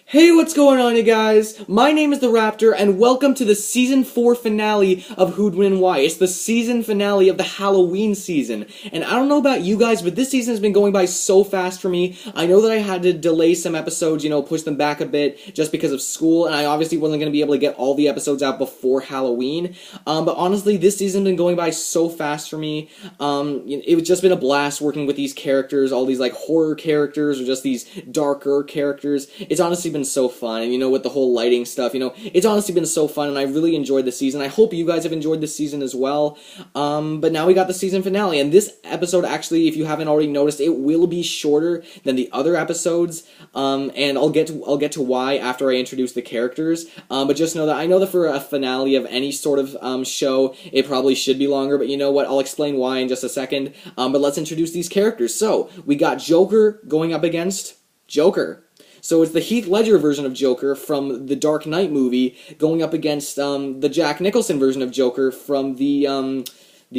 Hey, what's going on, you guys? My name is The Raptor, and welcome to the Season 4 finale of Who'd Win and Why. It's the season finale of the Halloween season, and I don't know about you guys, but this season has been going by so fast for me. I know that I had to delay some episodes, push them back a bit, just because of school, and I obviously wasn't going to be able to get all the episodes out before Halloween, but honestly, this season has been going by so fast for me. It's just been a blast working with these characters, all these, horror characters, or just these darker characters. It's honestly been so fun, and with the whole lighting stuff, it's honestly been so fun, and I really enjoyed the season. I hope you guys have enjoyed this season as well. But now we got the season finale, and this episode, actually, if you haven't already noticed, it will be shorter than the other episodes, and I'll get to why after I introduce the characters. But just know that for a finale of any sort of show, it probably should be longer, but you know what, I'll explain why in just a second. But let's introduce these characters. So, we got Joker going up against Joker. So it's the Heath Ledger version of Joker from the Dark Knight movie going up against the Jack Nicholson version of Joker from the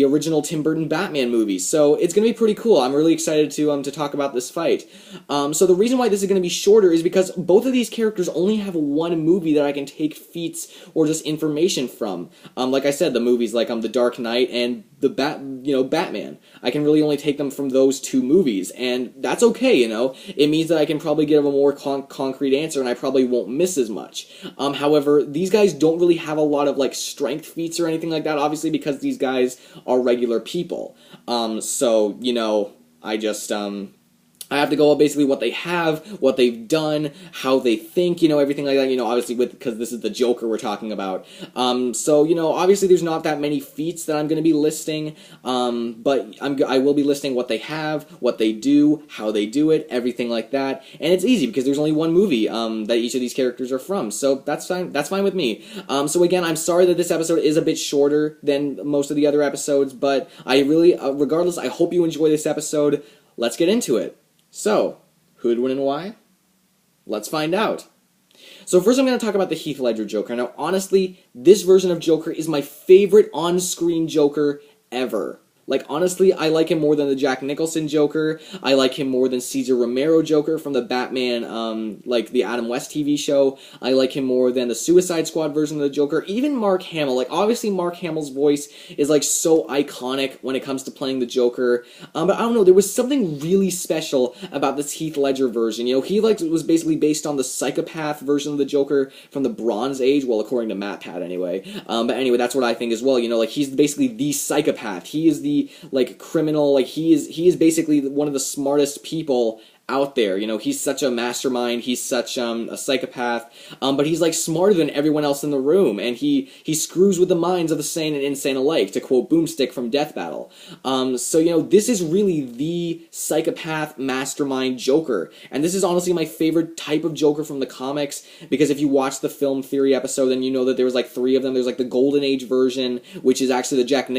original Tim Burton Batman movie. So it's going to be pretty cool. I'm really excited to talk about this fight. So the reason why this is going to be shorter is because both of these characters only have one movie that I can take feats or just information from. Like I said, the movies like The Dark Knight and the Batman. I can really only take them from those two movies, and that's okay, It means that I can probably give a more concrete answer, and I probably won't miss as much. However, these guys don't really have a lot of, strength feats or anything like that, obviously, because these guys are regular people. So, I have to go basically what they have, what they've done, how they think, everything like that, obviously because this is the Joker we're talking about. So, obviously there's not that many feats that I'm going to be listing, but I will be listing what they have, what they do, how they do it, everything like that. And it's easy because there's only one movie that each of these characters are from, so that's fine with me. So again, I'm sorry that this episode is a bit shorter than most of the other episodes, but I really, regardless, I hope you enjoy this episode. Let's get into it. So, who'd win and why? Let's find out. So first I'm going to talk about the Heath Ledger Joker. Now, honestly, this version of Joker is my favorite on-screen Joker ever. Honestly, I like him more than the Jack Nicholson Joker. I like him more than Cesar Romero Joker from the Batman, the Adam West TV show. I like him more than the Suicide Squad version of the Joker. Even Mark Hamill. Obviously Mark Hamill's voice is, so iconic when it comes to playing the Joker. But I don't know, there was something really special about this Heath Ledger version. He, was basically based on the psychopath version of the Joker from the Bronze Age. Well, according to MatPat, anyway. But anyway, that's what I think as well. He's basically the psychopath. He is the criminal, he is basically one of the smartest people out there. He's such a mastermind, he's such a psychopath, but he's smarter than everyone else in the room, and he screws with the minds of the sane and insane alike, to quote Boomstick from Death Battle. So this is really the psychopath mastermind Joker, and this is honestly my favorite type of Joker from the comics, because if you watch the film theory episode, then you know that there was three of them. There's the Golden Age version, which is actually the Jack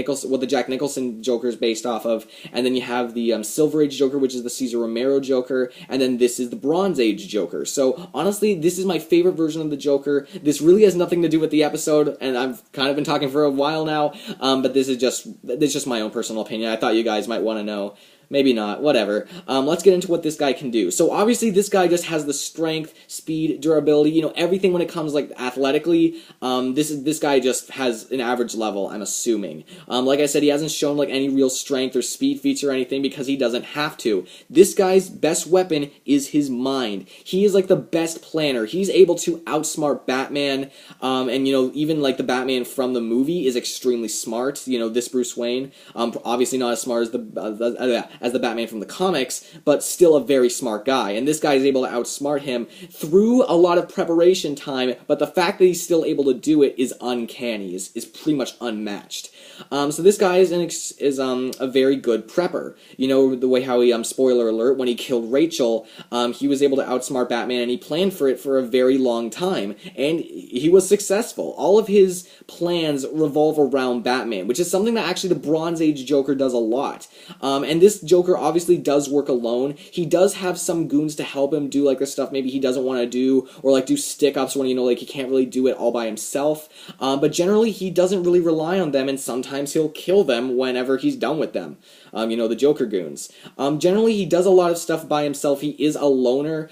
Nicholson Joker is based off of, and then you have the Silver Age Joker, which is the Cesar Romero Joker, and then this is the Bronze Age Joker. So, honestly, this is my favorite version of the Joker. This really has nothing to do with the episode, and I've kind of been talking for a while now, but this is just my own personal opinion. I thought you guys might want to know. Maybe not, whatever. Let's get into what this guy can do. So obviously this guy just has the strength, speed, durability, everything when it comes athletically. This guy just has an average level, I'm assuming. Like I said, he hasn't shown any real strength or speed feats or anything because he doesn't have to. This guy's best weapon is his mind. He is the best planner. He's able to outsmart Batman, and even the Batman from the movie is extremely smart. This Bruce Wayne, obviously not as smart as the Batman from the comics, but still a very smart guy. And this guy is able to outsmart him through a lot of preparation time, but the fact that he's still able to do it is uncanny, is pretty much unmatched. So this guy is a very good prepper. The way how he, spoiler alert, when he killed Rachel, he was able to outsmart Batman, and he planned for it for a very long time, and he was successful. All of his plans revolve around Batman, which is something that actually the Bronze Age Joker does a lot. And this Joker obviously does work alone. He does have some goons to help him do the stuff maybe he doesn't want to do, or do stick-ups when he can't really do it all by himself. But generally he doesn't really rely on them, and sometimes he'll kill them whenever he's done with them. you know, the Joker goons. Generally, he does a lot of stuff by himself. He is a loner.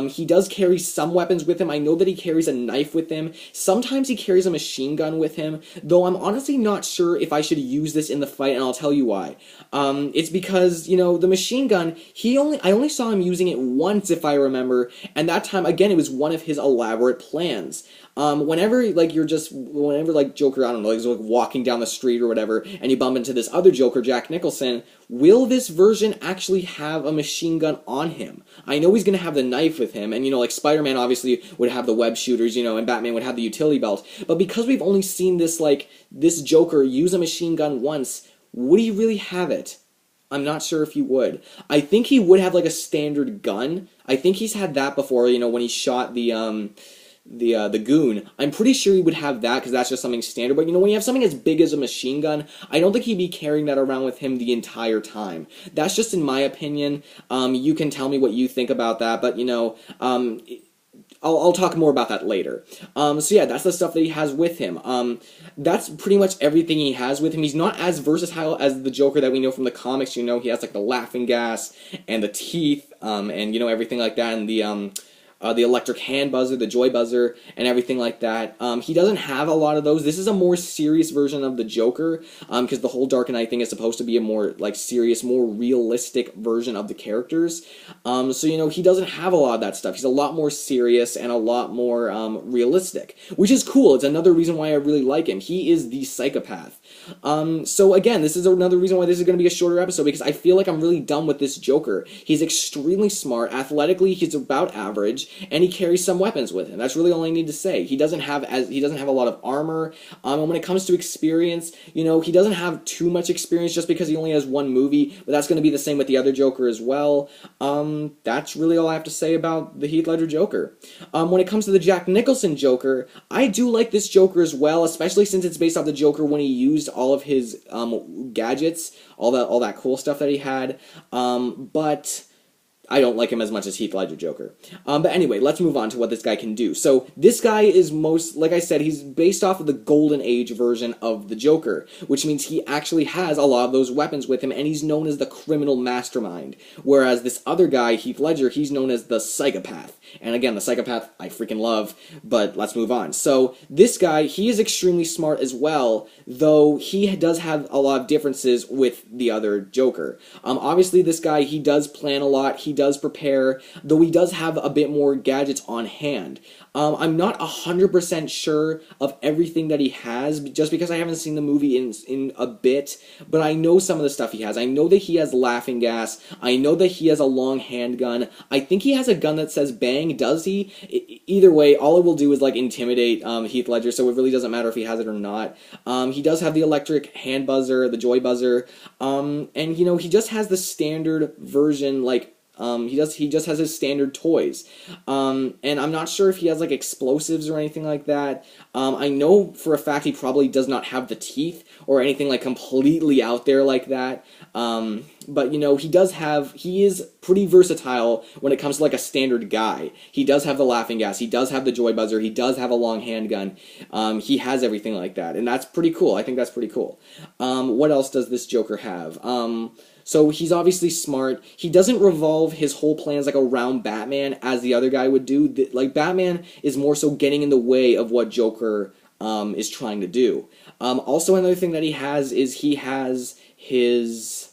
He does carry some weapons with him. I know that he carries a knife with him. Sometimes he carries a machine gun with him, though I'm honestly not sure if I should use this in the fight, and I'll tell you why. It's because, you know, the machine gun, I only saw him using it once, if I remember, and that time, again, it was one of his elaborate plans. Whenever Joker, I don't know, he's like walking down the street or whatever, and you bump into this other Joker, Jack Nicholson, will this version actually have a machine gun on him? I know he's gonna have the knife with him, and, you know, like, Spider-Man obviously would have the web shooters, you know, and Batman would have the utility belt, but because we've only seen this, like, this Joker use a machine gun once, would he really have it? I'm not sure if he would. I think he would have, like, a standard gun. I think he's had that before, you know, when he shot the goon. I'm pretty sure he would have that, because that's just something standard, but, you know, when you have something as big as a machine gun, I don't think he'd be carrying that around with him the entire time. That's just in my opinion. You can tell me what you think about that, but, you know, I'll talk more about that later. So yeah, that's the stuff that he has with him. That's pretty much everything he has with him. He's not as versatile as the Joker that we know from the comics. You know, he has, like, the laughing gas and the teeth, and, you know, everything like that, and the electric hand buzzer, the joy buzzer, and everything like that. He doesn't have a lot of those. This is a more serious version of the Joker, because the whole Dark Knight thing is supposed to be a more, like, serious, more realistic version of the characters. So, you know, he doesn't have a lot of that stuff. He's a lot more serious and a lot more realistic, which is cool. It's another reason why I really like him. He is the psychopath. So again, this is another reason why this is going to be a shorter episode, because I feel like I'm really done with this Joker. He's extremely smart. Athletically, he's about average, and he carries some weapons with him. That's really all I need to say. He doesn't have a lot of armor. And when it comes to experience, you know, he doesn't have too much experience just because he only has one movie, but that's going to be the same with the other Joker as well. That's really all I have to say about the Heath Ledger Joker. When it comes to the Jack Nicholson Joker, I do like this Joker as well, especially since it's based off the Joker when he used all of his gadgets, all that cool stuff that he had, but I don't like him as much as Heath Ledger Joker. But anyway, let's move on to what this guy can do. So this guy is like I said, he's based off of the Golden Age version of the Joker, which means he actually has a lot of those weapons with him, and he's known as the criminal mastermind. Whereas this other guy, Heath Ledger, he's known as the psychopath. And again, the psychopath I freaking love, but let's move on. So this guy, he is extremely smart as well, though he does have a lot of differences with the other Joker. Obviously, this guy, he does plan a lot, he does prepare, though he does have a bit more gadgets on hand. I'm not 100% sure of everything that he has, just because I haven't seen the movie in a bit, but I know some of the stuff he has. I know that he has laughing gas. I know that he has a long handgun. I think he has a gun that says bang. Does he? Either way, all it will do is, like, intimidate Heath Ledger, so it really doesn't matter if he has it or not. He does have the electric hand buzzer, the joy buzzer, and, you know, he just has the standard version, like, he just has his standard toys. And I'm not sure if he has, like, explosives or anything like that. I know for a fact he probably does not have the teeth or anything, like, completely out there like that. But, you know, he is pretty versatile when it comes to, like, a standard guy. He does have the laughing gas, he does have the joy buzzer, he does have a long handgun. He has everything like that, and that's pretty cool. I think that's pretty cool. What else does this Joker have? So he's obviously smart. He doesn't revolve his whole plans, like, around Batman as the other guy would do. Like, Batman is more so getting in the way of what Joker is trying to do. Also, another thing that he has is he has his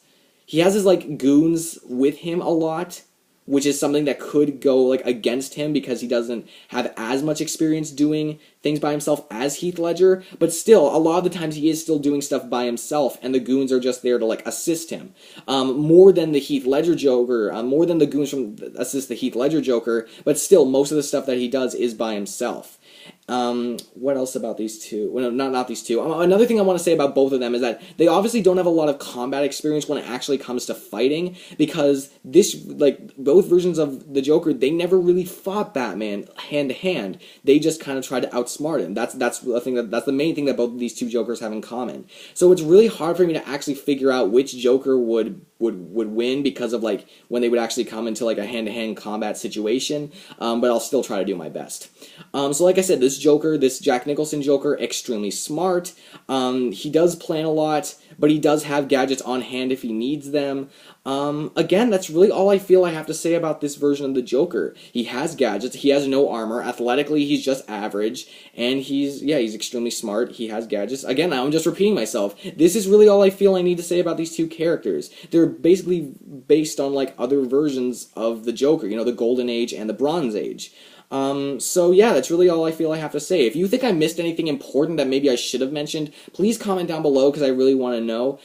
like, goons with him a lot, which is something that could go, like, against him because he doesn't have as much experience doing things by himself as Heath Ledger, but still, a lot of the times he is still doing stuff by himself, and the goons are just there to, like, assist him. More than the Heath Ledger Joker, more than the goons assist the Heath Ledger Joker, but still, most of the stuff that he does is by himself. What else about these two? Well, no, not these two. Another thing I want to say about both of them is that they obviously don't have a lot of combat experience when it actually comes to fighting, because both versions of the Joker, they never really fought Batman hand to hand. They just kind of tried to outsmart him. That's the main thing that both of these two Jokers have in common. So it's really hard for me to actually figure out which Joker would win because of, like, when they would actually come into, like, a hand-to-hand combat situation, but I'll still try to do my best. So like I said, this this Joker, this Jack Nicholson Joker, extremely smart. He does plan a lot, but he does have gadgets on hand if he needs them. Again, that's really all I feel I have to say about this version of the Joker. He has gadgets, he has no armor, athletically he's just average, and he's extremely smart, he has gadgets. Again, now I'm just repeating myself. This is really all I feel I need to say about these two characters. They're basically based on, like, other versions of the Joker, you know, the Golden Age and the Bronze Age. So yeah, that's really all I feel I have to say. If you think I missed anything important that maybe I should have mentioned, please comment down below because I really want to know.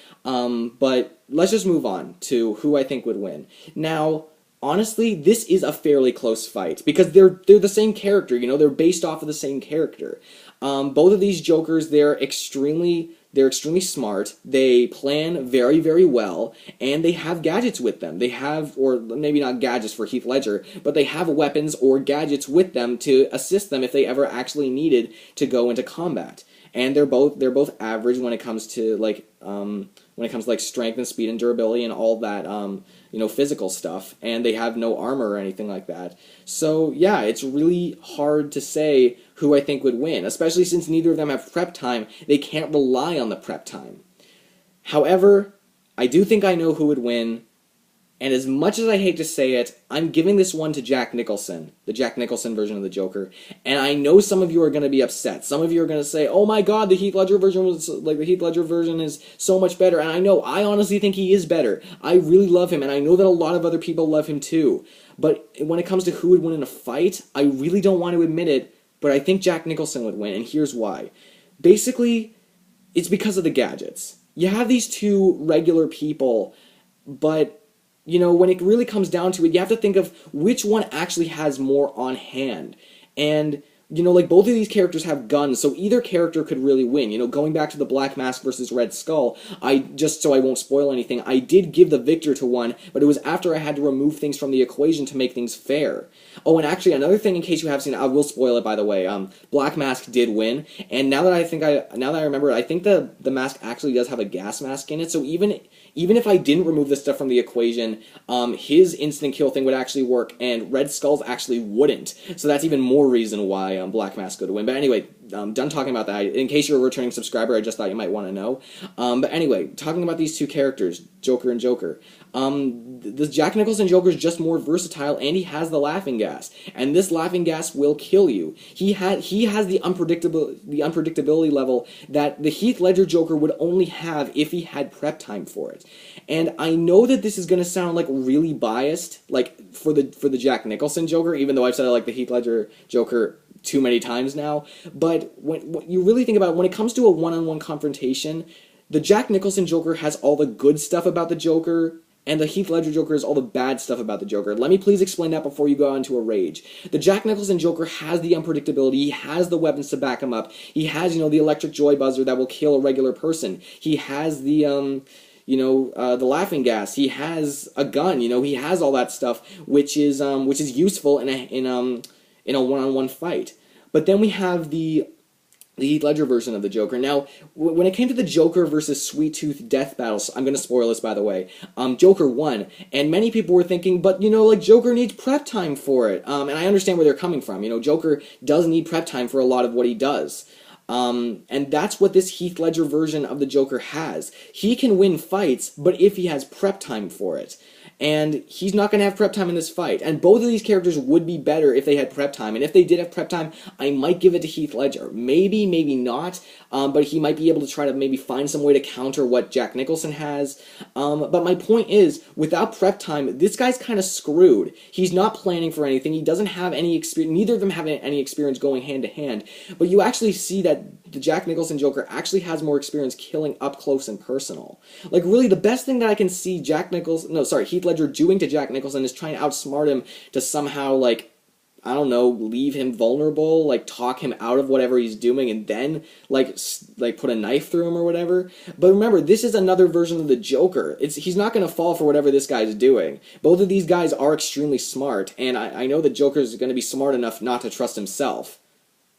But let's just move on to who I think would win. Now, honestly, this is a fairly close fight because they're the same character, you know, they're based off of the same character. Both of these Jokers, they're extremely smart, they plan very, very well, and they have gadgets with them. They have, or maybe not gadgets for Heath Ledger, but they have weapons or gadgets with them to assist them if they ever actually needed to go into combat. And they're both average when it comes to like strength and speed and durability and all that you know, physical stuff, and they have no armor or anything like that. So yeah, it's really hard to say who I think would win, especially since neither of them have prep time. They can't rely on the prep time. However, I do think I know who would win, and as much as I hate to say it, I'm giving this one to Jack Nicholson, the Jack Nicholson version of the Joker. And I know some of you are going to be upset. Some of you are going to say, "Oh my God, the Heath Ledger version is so much better." And I know, I honestly think he is better. I really love him, and I know that a lot of other people love him too. But when it comes to who would win in a fight, I really don't want to admit it, but I think Jack Nicholson would win, and here's why. Basically, it's because of the gadgets. You have these two regular people, but you know, when it really comes down to it, you have to think of which one actually has more on hand. And, you know, like, both of these characters have guns, so either character could really win. You know, going back to the Black Mask versus Red Skull, just so I won't spoil anything, I did give the victor to one, but it was after I had to remove things from the equation to make things fair. Oh, and actually, another thing, in case you have seen it, I will spoil it, by the way, Black Mask did win, and now that I remember it, I think the mask actually does have a gas mask in it, so even if I didn't remove this stuff from the equation, his instant kill thing would actually work, and Red Skull's actually wouldn't. So that's even more reason why Black Mask would win. But anyway, done talking about that. In case you're a returning subscriber, I just thought you might want to know. But anyway, talking about these two characters, Joker and Joker. The Jack Nicholson Joker is just more versatile, and he has the laughing gas, and this laughing gas will kill you. He has the unpredictability level that the Heath Ledger Joker would only have if he had prep time for it. And I know that this is going to sound like really biased, like for the Jack Nicholson Joker, even though I've said I like the Heath Ledger Joker too many times now. But when you really think about it, when it comes to a one-on-one confrontation, the Jack Nicholson Joker has all the good stuff about the Joker, and the Heath Ledger Joker is all the bad stuff about the Joker. Let me please explain that before you go into a rage. The Jack Nicholson Joker has the unpredictability, he has the weapons to back him up, he has, you know, the electric joy buzzer that will kill a regular person, he has the, the laughing gas, he has a gun, you know, he has all that stuff, which is useful in a one-on-one fight. But then we have the Heath Ledger version of the Joker. Now, when it came to the Joker versus Sweet Tooth death battles, I'm going to spoil this, by the way, Joker won, and many people were thinking, but, you know, like, Joker needs prep time for it, and I understand where they're coming from. You know, Joker does need prep time for a lot of what he does. And that's what this Heath Ledger version of the Joker has. He can win fights, but if he has prep time for it. And he's not going to have prep time in this fight. And both of these characters would be better if they had prep time. And if they did have prep time, I might give it to Heath Ledger. Maybe, maybe not. But he might be able to try to maybe find some way to counter what Jack Nicholson has. But my point is, without prep time, this guy's kind of screwed. He's not planning for anything. He doesn't have any experience. Neither of them have any experience going hand to hand. But you actually see that the Jack Nicholson Joker actually has more experience killing up close and personal. Like, really, the best thing that I can see Heath Ledger doing to Jack Nicholson is trying to outsmart him to somehow, like, I don't know, leave him vulnerable, like, talk him out of whatever he's doing, and then, like put a knife through him or whatever. But remember, this is another version of the Joker. He's not going to fall for whatever this guy's doing. Both of these guys are extremely smart, and I know that Joker's going to be smart enough not to trust himself.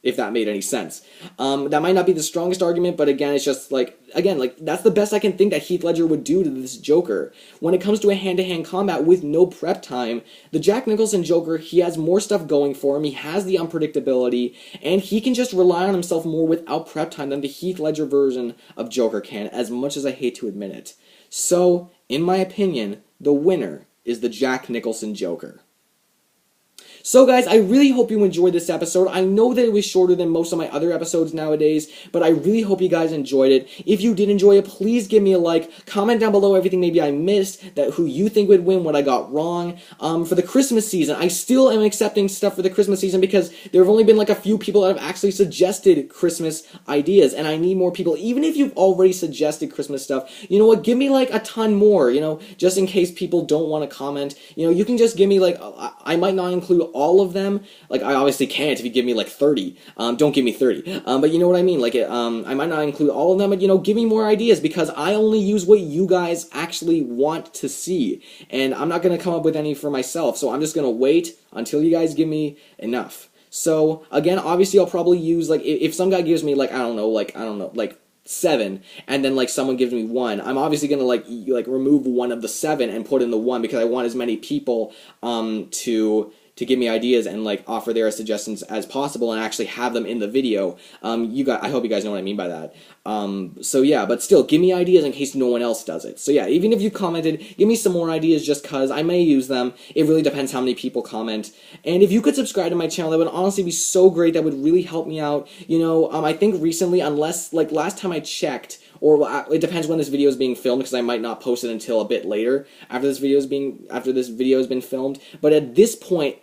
if that made any sense. That might not be the strongest argument, but again, it's just like, that's the best I can think that Heath Ledger would do to this Joker. When it comes to a hand-to-hand combat with no prep time, the Jack Nicholson Joker, he has more stuff going for him, he has the unpredictability, and he can just rely on himself more without prep time than the Heath Ledger version of Joker can, as much as I hate to admit it. So, in my opinion, the winner is the Jack Nicholson Joker. So guys, I really hope you enjoyed this episode. I know that it was shorter than most of my other episodes nowadays, but I really hope you guys enjoyed it. If you did enjoy it, please give me a like. Comment down below everything maybe I missed, who you think would win, what I got wrong. For the Christmas season, I still am accepting stuff for the Christmas season because there have only been like a few people that have actually suggested Christmas ideas, and I need more people. Even if you've already suggested Christmas stuff, you know what, give me like a ton more, just in case people don't want to comment. You can just give me like, I might not include all of them. Like, I obviously can't if you give me like 30. Don't give me 30. But you know what I mean? Like, I might not include all of them, but give me more ideas because I only use what you guys actually want to see. And I'm not going to come up with any for myself. So I'm just going to wait until you guys give me enough. So, again, obviously I'll probably use, like, if some guy gives me, like, I don't know, 7, and then like someone gives me 1, I'm obviously gonna like remove one of the 7 and put in the 1 because I want as many people to give me ideas and like offer their suggestions as possible and actually have them in the video. I hope you guys know what I mean by that. So yeah, but still, give me ideas in case no one else does it. So yeah, even if you commented, give me some more ideas just cause I may use them. It really depends how many people comment. And if you could subscribe to my channel, that would honestly be so great. That would really help me out. I think recently, unless like last time I checked, or it depends when this video is being filmed because I might not post it until a bit later after this video has been filmed. But at this point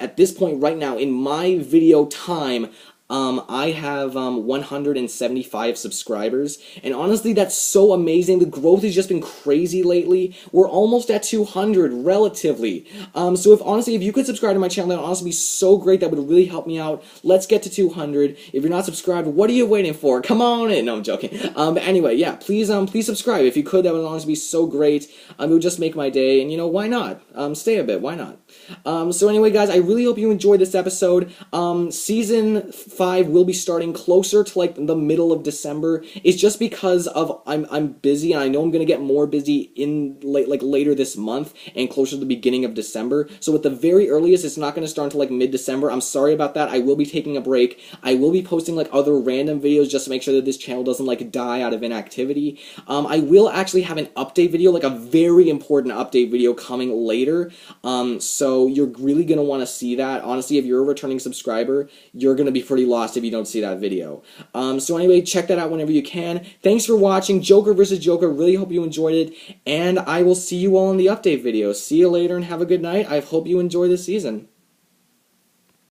right now in my video time, I have 175 subscribers, and honestly that's so amazing. The growth has just been crazy lately. We're almost at 200 relatively. So if you could subscribe to my channel, that would honestly be so great. That would really help me out. Let's get to 200. If you're not subscribed, what are you waiting for? Come on in. No, I'm joking. But anyway, yeah, please subscribe if you could. That would honestly be so great. It would just make my day, and why not? Stay a bit, why not? So anyway, guys, I really hope you enjoyed this episode. Season 5 will be starting closer to like the middle of December. It's just because of I'm busy, and I know I'm gonna get more busy in later this month and closer to the beginning of December. So at the very earliest, it's not gonna start until like mid-December. I'm sorry about that. I will be taking a break. I will be posting like other random videos just to make sure that this channel doesn't like die out of inactivity. I will actually have an update video, like a very important update video coming later. So you're really gonna want to see that. Honestly, if you're a returning subscriber, you're gonna be pretty lost if you don't see that video. So anyway, check that out whenever you can. Thanks for watching Joker vs. Joker. Really hope you enjoyed it, and I will see you all in the update video. See you later and have a good night. I hope you enjoy this season.